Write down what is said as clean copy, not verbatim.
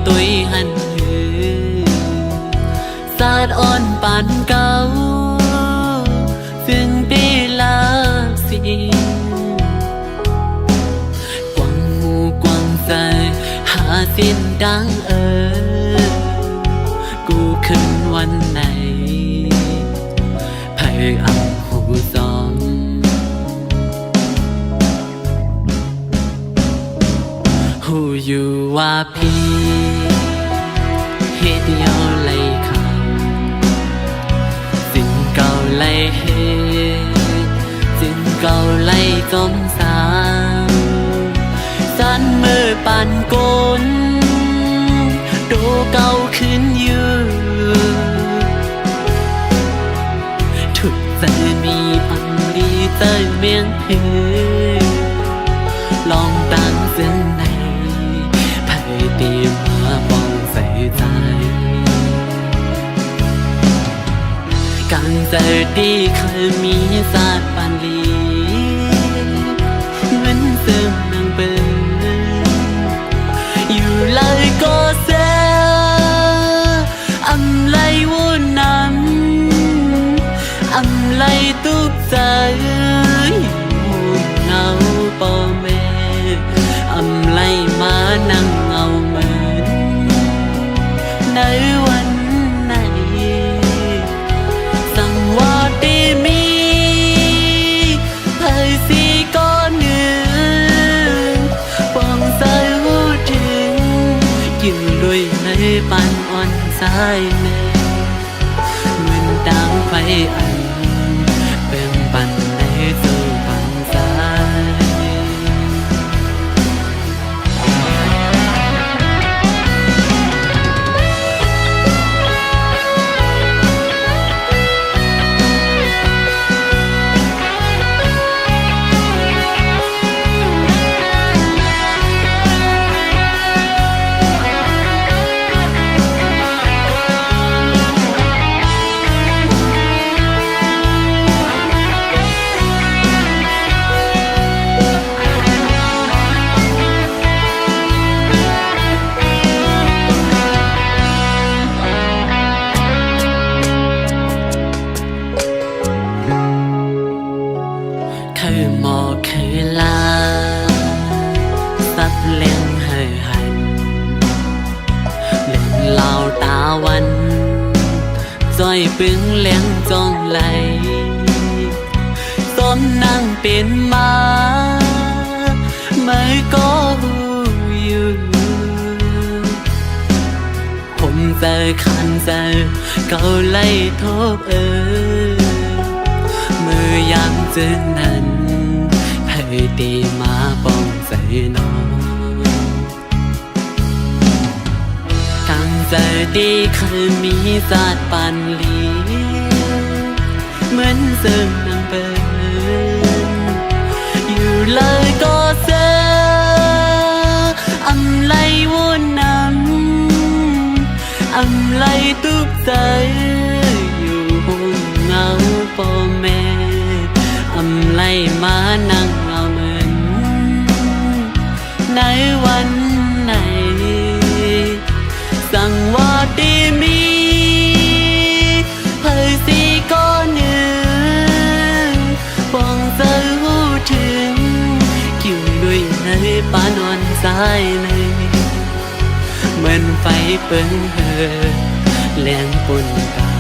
ตุยหันหือสาดอ่อนปานเก่าซึ่งปีลาสิกวางหูกวางใจหาสิ้นดังกูขึ้นวันไหนไผ่เอาหูสองหูอยู่ว่าพี่เฮ็ดยอไล่ข่าวสิ่งเก่าไล่เฮ็ดสิ่งเก่าไล่จมสาวสันมือปั่นกลดูเก่าขึ้นอยู่ทุกใจมีอันดีใจเมียงหือลองตั้งเส้นในไผ่ตีมาป้องใส่ใจการเจอดีเคยมีศาสตร์ปันลีเหมือนเสื่อมนางเปิดอยู่เลยก็เสียอำไลวุ่นน้ำอำไลตุกใจเงาป่อแม่อำไลมานั่งเงาเหมือนในวันไหนสั่งว่าดีมีไผ่สีก้อนหนึ่งปองใส่หูถึงอยู่ด้วยในปันอ่อนสายแม่เหมือนดังไฟอันเป็นปันในสู่ปันสายเคยหมอกเคยลาสับเลี้ยงเฮยหันเลี้ยงเหล่าตาวันจ้อยปึงเลี้ยงจองไหลส้มนั่งเป็นมาไม่ก็หูอยู่ผมเจอคันเจอเก่าไล่ทบมือยามเจอนั้นไผ่ตีมาป้องใส่น้องกังใจดีเคยมีศาสตร์ปันลีเหมือนเสื่อมนางเปินอยู่เลยก็เสืออำไลวุ่นน้ำอำไลตุกใจอยู่ห้องเงาป่อแม่อำไลมานั่งเงาเหมือนในวันไหนสั่งว่าดีมีไผ่สีก้อนหนึ่งปองใจหูถึงกิ่วด้วยในปานอ่อนสายในเหมือนไฟเปิ้งเฮอแรงปุ่นกา